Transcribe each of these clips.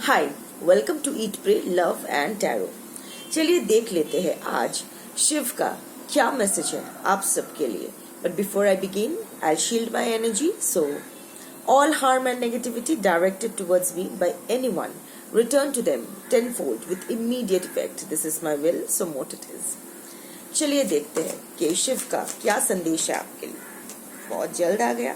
Hi, welcome to Eat Pray Love and tarot. चलिए देख लेते हैं आज शिव का क्या मैसेज है आप सबके लिए। But before I begin, I shield my energy, so all harm and negativity directed towards me by anyone return to them tenfold with immediate effect. This is my will, so mote it is. चलिए देखते हैं कि शिव का क्या संदेश है आपके लिए। बहुत जल्द आ गया,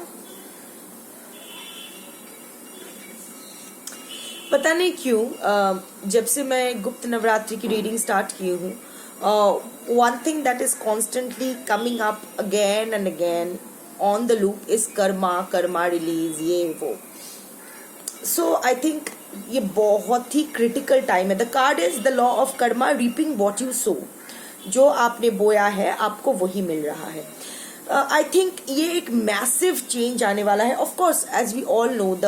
पता नहीं क्यों। जब से मैं गुप्त नवरात्रि की रीडिंग स्टार्ट की हूँ, one thing that is constantly coming up again and again on the loop is Karma release, ये वो। सो आई थिंक ये बहुत ही क्रिटिकल टाइम है। The card is the law of Karma, reaping what you so. जो आपने बोया है आपको वही मिल रहा है। आई थिंक ये एक मैसिव चेंज आने वाला है। Of course as we all know the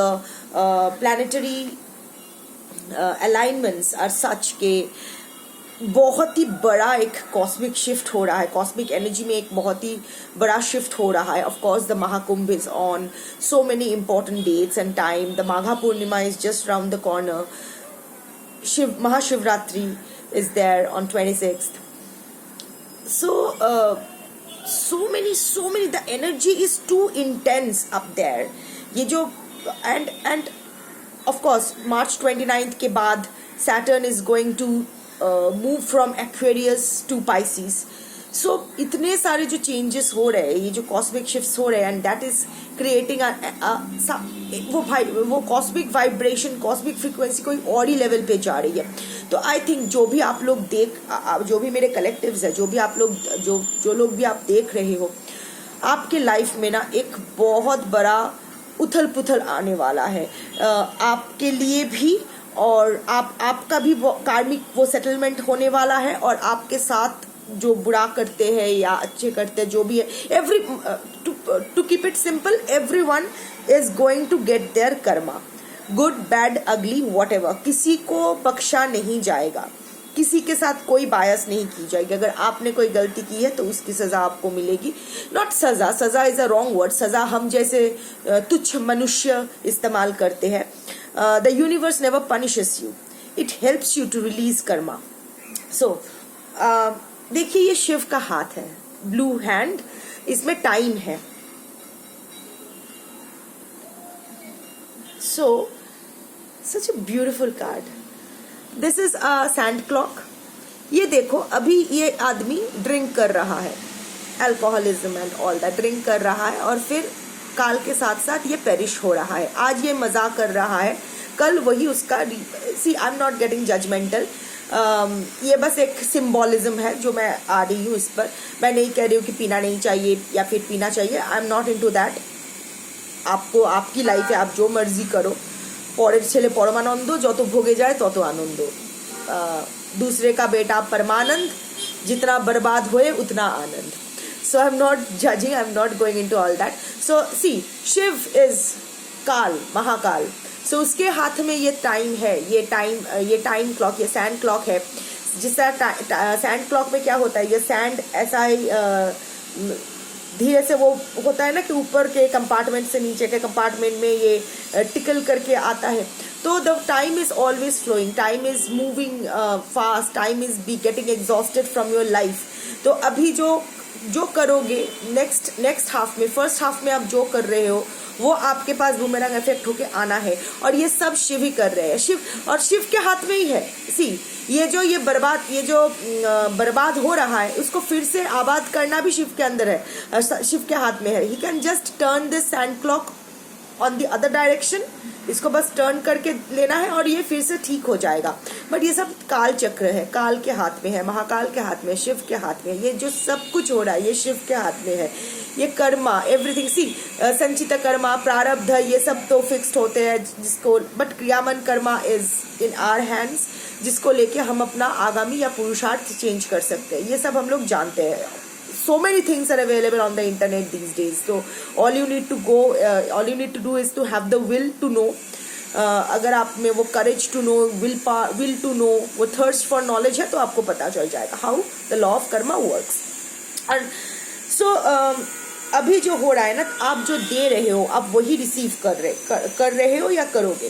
planetary alignments are such के बहुत ही बड़ा एक कॉस्मिक शिफ्ट हो रहा है। कॉस्मिक एनर्जी में एक बहुत ही बड़ा शिफ्ट हो रहा है। Of course the Mahakumbh is on, so many important dates and time. The Magha Purnima is just round the corner. Mahashivratri is there on 26th. So many the energy is too intense up there. ये जो and of course March 29th के बाद Saturn is going to move from Aquarius to Pisces. So इतने सारे जो changes हो रहे हैं, ये जो cosmic shifts हो रहे हैं, and that is creating वो cosmic vibration, cosmic frequency कोई और ही level पे जा रही है। तो आई थिंक जो भी आप लोग जो भी मेरे कलेक्टिव्स है, जो भी आप लोग जो लोग भी आप देख रहे हो, आपके लाइफ में ना एक बहुत बड़ा उथल पुथल आने वाला है आपके लिए भी, और आपका भी कार्मिक वो सेटलमेंट होने वाला है। और आपके साथ जो बुरा करते हैं या अच्छे करते हैं, जो भी है, to keep it simple, everyone is going to get their karma, good bad ugly whatever. किसी को बख्शा नहीं जाएगा, किसी के साथ कोई बायस नहीं की जाएगी। अगर आपने कोई गलती की है तो उसकी सजा आपको मिलेगी। नॉट सजा इज अ रॉन्ग वर्ड। सजा हम जैसे तुच्छ मनुष्य इस्तेमाल करते हैं। The universe never punishes you, it helps you to release karma. So देखिए, ये शिव का हाथ है, ब्लू हैंड, इसमें टाइम है। So, such a beautiful card. This is a sand clock. ये देखो, अभी ये आदमी ड्रिंक कर रहा है, alcoholism and all that, drink कर रहा है, और फिर काल के साथ साथ ये पेरिश हो रहा है। आज ये मजा कर रहा है, कल वही उसका। See, I am not getting judgemental. ये बस एक सिम्बोलिज्म है जो मैं आ रही हूँ इस पर। मैं नहीं कह रही हूँ कि पीना नहीं चाहिए या फिर पीना चाहिए। आई एम नॉट इनटू दैट। आपको आपकी लाइफ है, आप जो मर्जी करो। পরের ছেলে পরমানন্দ, যত ভোগে যায় তত আনন্দ। दूसरे का बेटा परमानंद, जितना बर्बाद होए उतना आनंद। So I am not judging, I am not going into all that. So see, Shiva is Kaal, Mahakaal. सो उसके हाथ में ये टाइम है, ये टाइम क्लॉक, ये सैंड क्लॉक है। जिस सैंड क्लॉक में क्या होता है, ये सैंड ऐसा ही धीरे से वो होता है ना कि ऊपर के कंपार्टमेंट से नीचे के कंपार्टमेंट में ये टिकल करके आता है। तो the time is always flowing, time is moving fast, time is be getting exhausted from your life. तो अभी जो करोगे नेक्स्ट हाफ में, फर्स्ट हाफ में आप जो कर रहे हो वो आपके पास बूमेरंग इफेक्ट होके आना है। और ये सब शिव ही कर रहे हैं। शिव के हाथ में ही है। सी, ये जो बर्बाद हो रहा है, उसको फिर से आबाद करना भी शिव के अंदर है, शिव के हाथ में है। He can just turn this sand clock on the other direction. इसको बस टर्न करके लेना है और ये फिर से ठीक हो जाएगा। बट ये सब काल चक्र है, काल के हाथ में है, महाकाल के हाथ में, शिव के हाथ में। ये जो सब कुछ हो रहा है ये शिव के हाथ में है। ये कर्मा, एवरीथिंग, सी, संचित कर्मा, प्रारब्ध, ये सब तो फिक्स्ड होते हैं जिसको, but kriyaman karma is in our hands, जिसको लेके हम अपना आगामी या पुरुषार्थ चेंज कर सकते हैं। ये सब हम लोग जानते हैं। So many things are available on the internet these days. So all you need to do is to have the will to know. अगर आप में वो courage to know, will to know, वो thirst for knowledge है, तो आपको पता चल जाएगा how the law of karma works. And so अभी जो हो रहा है ना, आप जो दे रहे हो आप वही रिसीव कर रहे हो या करोगे।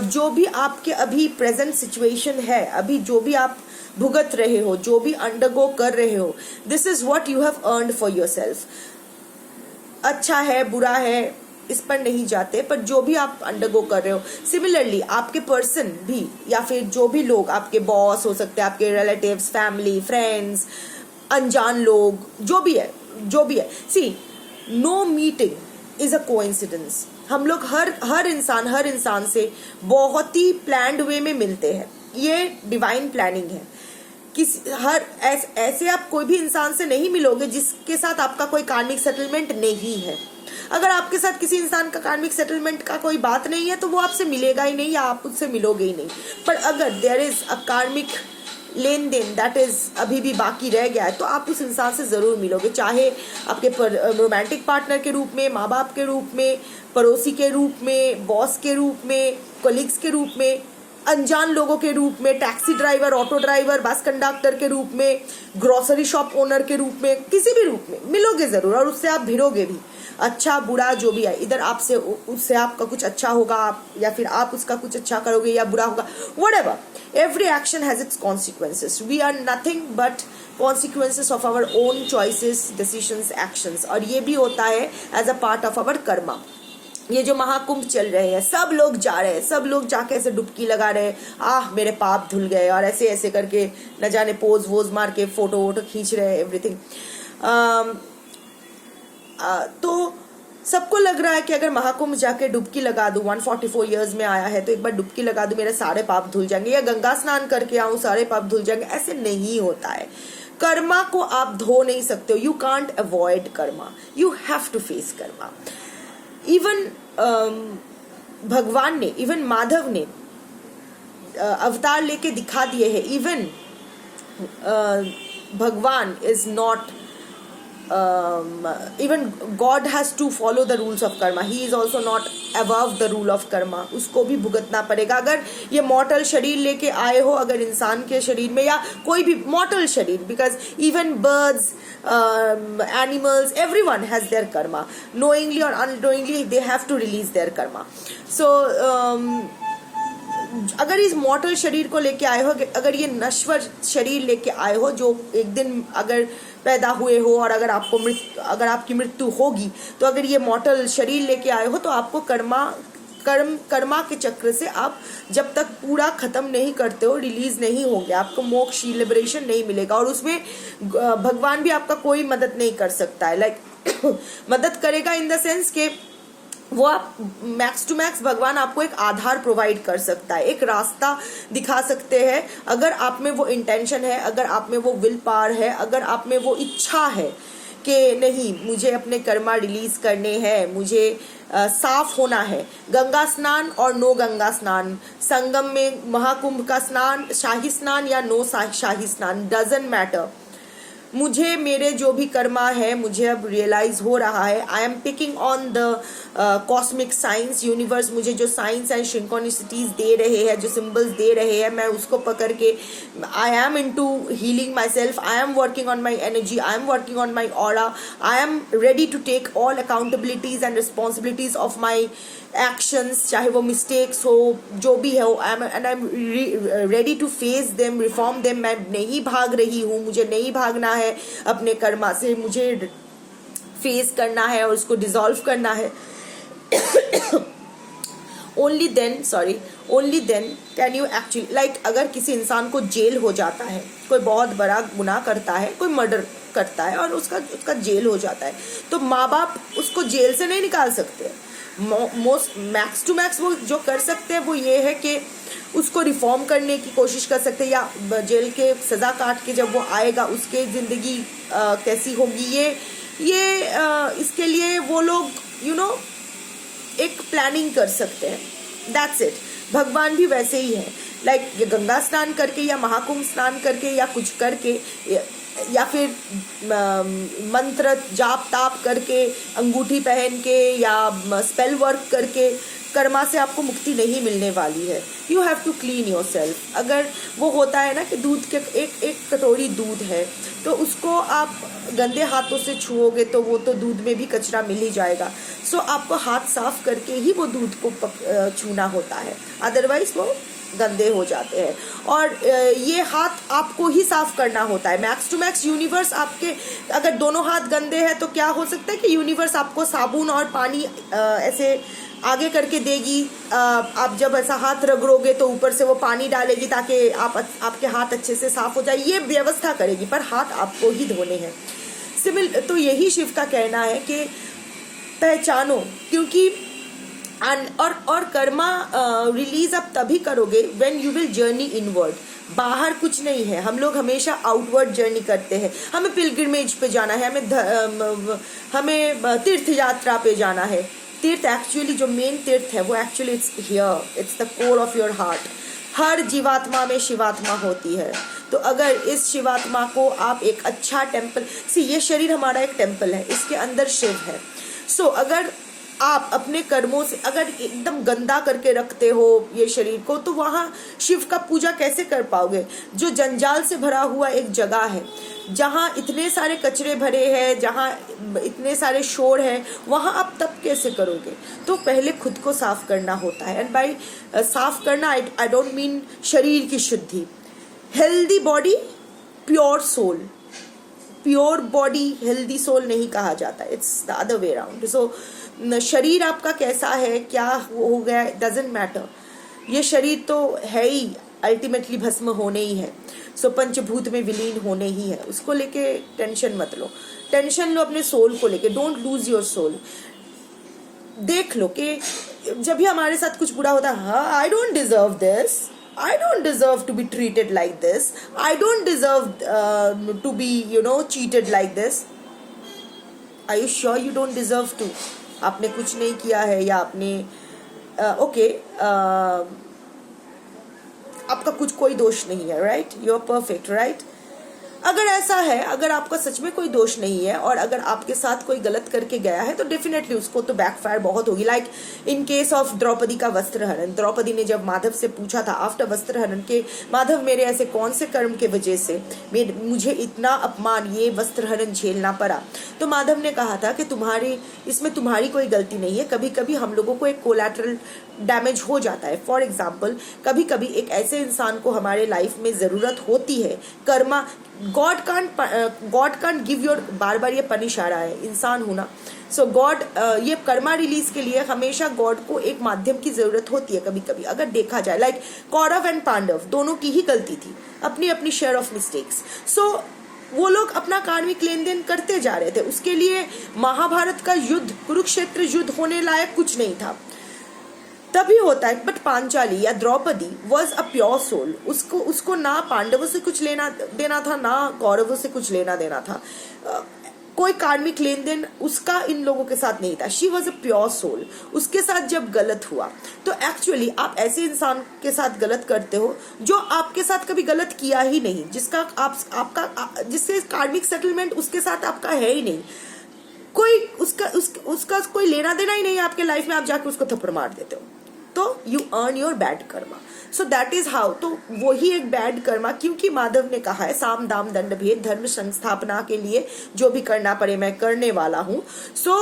जो भी आपके अभी प्रेजेंट सिचुएशन है, अभी जो भी आप भुगत रहे हो, जो भी अंडरगो कर रहे हो, this is what you have earned for yourself. अच्छा है बुरा है इस पर नहीं जाते, पर जो भी आप अंडरगो कर रहे हो, सिमिलरली आपके पर्सन भी या फिर जो भी लोग, आपके बॉस हो सकते हैं, आपके रिलेटिव्स, फैमिली, फ्रेंड्स, अनजान लोग, जो भी है, see no meeting is a coincidence. हम लोग हर इंसान से बहुत ही प्लान्ड वे में मिलते हैं, ये डिवाइन प्लानिंग है। ऐसे आप कोई भी इंसान से नहीं मिलोगे जिसके साथ आपका कोई कार्मिक सेटलमेंट नहीं है। अगर आपके साथ किसी इंसान का कार्मिक सेटलमेंट का कोई बात नहीं है तो वो आपसे मिलेगा ही नहीं या आप उससे मिलोगे ही नहीं। पर अगर देयर इज अ कार्मिक लेन देन दैट इज अभी भी बाकी रह गया है तो आप उस इंसान से जरूर मिलोगे, चाहे आपके रोमांटिक पार्टनर के रूप में, माँ बाप के रूप में, पड़ोसी के रूप में, बॉस के रूप में, कोलिग्स के रूप में, अनजान लोगों के रूप में, taxi driver, auto driver, bus conductor के रूप में, ग्रोसरी शॉप ओनर के रूप में, किसी भी रूप में मिलोगे जरूर और उससे आप भिड़ोगे भी। अच्छा बुरा जो भी है, इधर आपसे उससे आपका कुछ अच्छा होगा या फिर आप उसका कुछ अच्छा करोगे या बुरा होगा, whatever, every action has its consequences. We are nothing but consequences of our own choices, decisions, actions, और ये भी होता है as a part of our karma. ये जो महाकुंभ चल रहे हैं, सब लोग जा रहे हैं, सब लोग जाके ऐसे डुबकी लगा रहे हैं, आह मेरे पाप धुल गए, और ऐसे ऐसे करके न जाने पोज वोज मार के फोटो वोटो खींच रहे हैं, एवरीथिंग। तो सबको लग रहा है कि अगर महाकुंभ जाके डुबकी लगा दूं, 144 इयर्स में आया है तो एक बार डुबकी लगा दूं, मेरे सारे पाप धुल जाएंगे, या गंगा स्नान करके आऊं सारे पाप धुल जाएंगे। ऐसे नहीं होता है। कर्मा को आप धो नहीं सकते हो। You can't avoid karma, you have to face karma. Even भगवान ने, इवन माधव ने अवतार लेके दिखा दिए हैं। इवन भगवान is not, even God has to follow the rules of karma. He is also not above the rule of karma. उसको भी भुगतना पड़ेगा। अगर ये मॉर्टल शरीर लेके आए हो, अगर इंसान के शरीर में या कोई भी मॉर्टल शरीर, because even birds, animals, everyone has their karma. Knowingly or unknowingly they have to release their karma. So अगर इस मॉर्टल शरीर को लेके आए हो, अगर ये नश्वर शरीर लेके आए हो जो एक दिन अगर पैदा हुए हो और अगर आपकी मृत्यु होगी, तो अगर ये मॉर्टल शरीर लेके आए हो तो आपको कर्मा के चक्र से आप जब तक पूरा खत्म नहीं करते हो, रिलीज नहीं होंगे, आपको मोक्ष, लिबरेशन नहीं मिलेगा। और उसमें भगवान भी आपका कोई मदद नहीं कर सकता है। लाइक मदद करेगा इन द सेंस के वो आप मैक्स टू मैक्स भगवान आपको एक आधार प्रोवाइड कर सकता है, एक रास्ता दिखा सकते हैं। अगर आप में वो इंटेंशन है, अगर आप में वो विल पावर है, अगर आप में वो इच्छा है कि नहीं मुझे अपने कर्मा रिलीज करने हैं, मुझे साफ होना है। गंगा स्नान और नो गंगा स्नान, संगम में महाकुंभ का स्नान, शाही स्नान या नो शाही स्नान, डजंट मैटर। मुझे मेरे जो भी कर्मा है मुझे अब रियलाइज हो रहा है। I am picking on the cosmic science, universe मुझे जो साइंस एंड सिंक्रोनिसिटीज दे रहे हैं, जो सिंबल्स दे रहे हैं, मैं उसको पकड़ के I am into healing myself, I am working on my energy, I am working on my aura, I am ready to take all accountabilities and responsibilities of my actions, चाहे वो mistakes हो, जो भी हो, I am ready to face them, reform them. मैं नहीं भाग रही हूँ, मुझे नहीं भागना है अपने कर्मा से, मुझे फेस करना है और उसको डिसॉल्व करना है। Only then can you actually, like अगर किसी इंसान को जेल हो जाता है, कोई बहुत बड़ा गुनाह करता है, कोई मर्डर करता है और उसका जेल हो जाता है, तो माँ बाप उसको जेल से नहीं निकाल सकते। मैक्स टू मैक्स वो जो कर सकते हैं वो ये है कि उसको रिफॉर्म करने की कोशिश कर सकते हैं, या जेल के सजा काट के जब वो आएगा उसके जिंदगी कैसी होगी, ये इसके लिए वो लोग एक प्लानिंग कर सकते हैं। That's it. भगवान भी वैसे ही है। लाइक ये गंगा स्नान करके या महाकुंभ स्नान करके या कुछ करके या फिर मंत्र जाप ताप करके, अंगूठी पहन के या स्पेल वर्क करके कर्मा से आपको मुक्ति नहीं मिलने वाली है। You have to clean yourself. अगर वो होता है ना कि दूध के एक कटोरी दूध है तो उसको आप गंदे हाथों से छुओगे तो वो तो दूध में भी कचरा मिल ही जाएगा। सो आपको हाथ साफ करके ही वो दूध को छूना होता है, अदरवाइज वो गंदे हो जाते हैं। और ये हाथ आपको ही साफ करना होता है। मैक्स टू मैक्स यूनिवर्स आपके, अगर दोनों हाथ गंदे हैं तो क्या हो सकता है कि यूनिवर्स आपको साबुन और पानी ऐसे आगे करके देगी। आप जब ऐसा हाथ रगड़ोगे तो ऊपर से वो पानी डालेगी ताकि आपके हाथ अच्छे से साफ हो जाए, ये व्यवस्था करेगी, पर हाथ आपको ही धोने हैं। तो यही शिव का कहना है कि पहचानो, क्योंकि और कर्मा रिलीज आप तभी करोगे when you will journey inward. बाहर कुछ नहीं है, हम लोग हमेशा आउटवर्ड जर्नी करते हैं। हमें पिलग्रिमेज पे जाना है, हमें तीर्थ यात्रा पे जाना है। तीर्थ एक्चुअली जो मेन तीर्थ है वो actually it's here, it's the core of your heart. हर जीवात्मा में शिवात्मा होती है। तो अगर इस शिवात्मा को आप एक अच्छा टेम्पल, ये शरीर हमारा एक टेम्पल है, इसके अंदर शिव है। सो अगर आप अपने कर्मों से अगर एकदम गंदा करके रखते हो ये शरीर को, तो वहाँ शिव का पूजा कैसे कर पाओगे? जो जंजाल से भरा हुआ एक जगह है, जहाँ इतने सारे कचरे भरे हैं, जहाँ इतने सारे शोर है, वहाँ आप तब कैसे करोगे? तो पहले खुद को साफ करना होता है। एंड बाई साफ करना आई डोंट मीन शरीर की शुद्धि। Healthy body pure soul, pure body healthy soul नहीं कहा जाता, it's the other way around. So शरीर आपका कैसा है, क्या हो गया, डजंट मैटर। ये शरीर तो है ही, अल्टीमेटली भस्म होने ही है। सो पंचभूत में विलीन होने ही है, उसको लेके टेंशन मत लो। टेंशन लो अपने सोल को लेके, डोंट लूज योर सोल। देख लो कि जब भी हमारे साथ कुछ बुरा होता है, हाँ I don't deserve this, I don't deserve to be treated like this. I don't deserve to be, cheated like this. Are you sure you don't deserve to? आपने कुछ नहीं किया है, या आपने आपका कुछ कोई दोष नहीं है, right? You are perfect, right? अगर ऐसा है, अगर आपका सच में कोई दोष नहीं है और अगर आपके साथ कोई गलत करके गया है, तो डेफिनेटली उसको तो बैकफायर बहुत होगी। Like in case of Draupadi का वस्त्रहरण। द्रौपदी ने जब माधव से पूछा था आफ्टर वस्त्रहरण के, माधव मेरे ऐसे कौन से कर्म के वजह से मुझे इतना अपमान, ये वस्त्रहरण झेलना पड़ा, तो माधव ने कहा था कि इसमें तुम्हारी कोई गलती नहीं है। कभी कभी हम लोगों को एक कोलैटरल डैमेज हो जाता है। फॉर एग्जाम्पल, कभी कभी एक ऐसे इंसान को हमारे लाइफ में जरूरत होती है। Karma, God can't give your, बार बार ये पनिश आ रहा है, इंसान होना। सो गॉड, ये कर्मा रिलीज के लिए हमेशा गॉड को एक माध्यम की जरूरत होती है कभी कभी, अगर देखा जाए। लाइक कौरव एंड पांडव दोनों की ही गलती थी, अपनी अपनी शेयर ऑफ मिस्टेक्स। सो वो लोग अपना कार्मिक लेन देन करते जा रहे थे। उसके लिए महाभारत का युद्ध, कुरुक्षेत्र युद्ध होने लायक कुछ नहीं था, तभी होता है। बट पांचाली या Draupadi was a pure soul. उसको ना पांडवों से कुछ लेना देना था, ना कौरवों से कुछ लेना देना था। कोई कार्मिक लेन देन उसका इन लोगों के साथ नहीं था। She was a pure soul. उसके साथ जब गलत हुआ, तो एक्चुअली आप ऐसे इंसान के साथ गलत करते हो जो आपके साथ कभी गलत किया ही नहीं, जिससे कार्मिक सेटलमेंट उसके साथ आपका है ही नहीं, कोई उसका कोई लेना देना ही नहीं है आपके लाइफ में। आप जाके उसको थप्पड़ मार देते हो, तो you earn your bad Karma. So that is how. तो वही एक बैड कर्मा, क्योंकि माधव ने कहा है साम दाम दंड भेद, धर्म संस्थापना के लिए जो भी करना पड़े मैं करने वाला हूँ। सो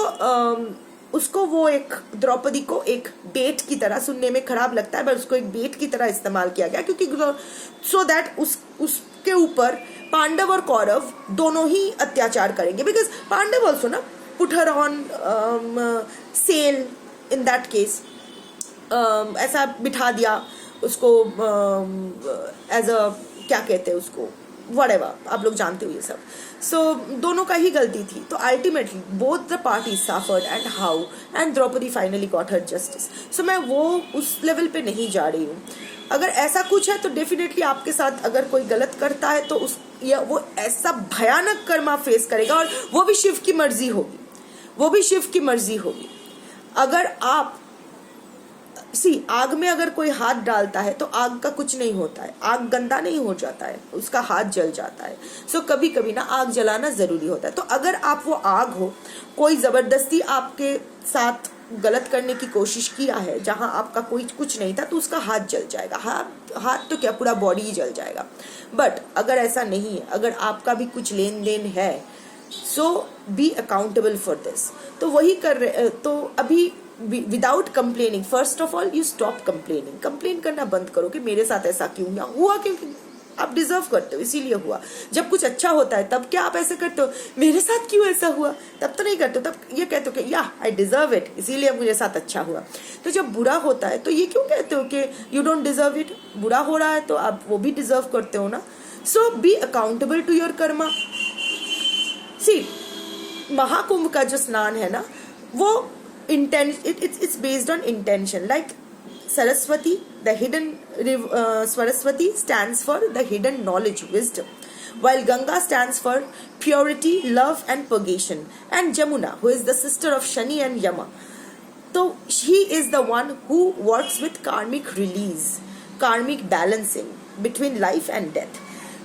उसको वो एक द्रौपदी को एक बेट की तरह, सुनने में खराब लगता है पर उसको एक बेट की तरह इस्तेमाल किया गया, क्योंकि सो दैट उसके ऊपर पांडव और कौरव दोनों ही अत्याचार करेंगे। बिकॉज पांडव ऑल्सो ना put her on sale in that case, ऐसा बिठा दिया उसको एज अ, क्या कहते हैं उसको, व्हाटएवर, आप लोग जानते हो ये सब। सो दोनों का ही गलती थी। तो ultimately both the parties suffered and how, and Draupadi finally got her justice. So मैं वो उस लेवल पे नहीं जा रही हूँ। अगर ऐसा कुछ है तो डेफिनेटली आपके साथ अगर कोई गलत करता है तो वो ऐसा भयानक कर्मा फेस करेगा, और वो भी शिव की मर्जी होगी, वो भी शिव की मर्जी होगी। अगर आप आग में अगर कोई हाथ डालता है तो आग का कुछ नहीं होता है, आग गंदा नहीं हो जाता है, उसका हाथ जल जाता है। सो कभी कभी ना आग जलाना जरूरी होता है। तो अगर आप वो आग हो, कोई जबरदस्ती आपके साथ गलत करने की कोशिश किया है, जहां आपका कोई कुछ नहीं था, तो उसका हाथ जल जाएगा। हाथ तो क्या, पूरा बॉडी ही जल जाएगा। बट अगर ऐसा नहीं है, अगर आपका भी कुछ लेन देन है, सो बी अकाउंटेबल फॉर दिस। तो वही कर रहे, तो अभी without complaining, first of all you stop complaining. Complain करना बंद करो कि मेरे साथ ऐसा क्यों हुआ, क्योंकि आप डिजर्व करते हो इसीलिए हुआ। जब कुछ अच्छा होता है तब क्या आप ऐसे करते हो, मेरे साथ क्यों ऐसा हुआ, तब तो नहीं करते हो। तब ये कहते हो कि या आई डिजर्व इट, इसीलिए मेरे साथ अच्छा हुआ। तो जब बुरा होता है तो ये क्यों कहते हो कि यू डोंट डिजर्व इट, बुरा हो रहा है तो आप वो भी डिजर्व करते हो ना। So be accountable to your karma. See, Mahakumbh का जो स्नान है ना, वो it's based on intention. Like Saraswati, the hidden Saraswati stands for the hidden knowledge, wisdom, while Ganga stands for purity, love and purgation, and Jamuna, who is the sister of Shani and Yama, so she is the one who works with karmic release, karmic balancing between life and death.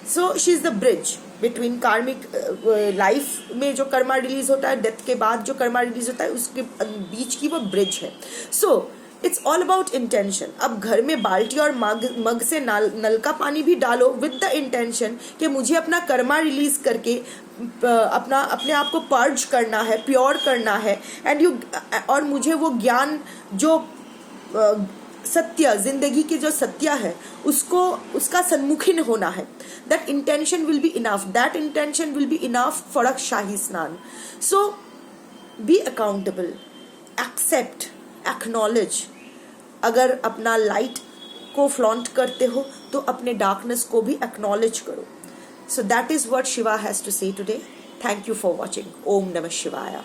So she is the bridge between कार्मिक life में जो Karma release होता है, death के बाद जो Karma release होता है, उसके बीच की वो ब्रिज है। So it's all about intention. अब घर में बाल्टी और मग से नल का पानी भी डालो विद द इंटेंशन कि मुझे अपना कर्मा रिलीज करके अपने आप को पर्ज करना है, प्योर करना है, और मुझे वो ज्ञान जो सत्य, जिंदगी के जो सत्य है उसका सम्मुखीन होना है। That intention will be enough. That intention will be enough for a शाही स्नान. So be accountable, accept, acknowledge. अगर अपना लाइट को फ्लॉन्ट करते हो तो अपने डार्कनेस को भी acknowledge करो. So that is what Shiva has to say today. Thank you for watching. Om Namah Shivaya.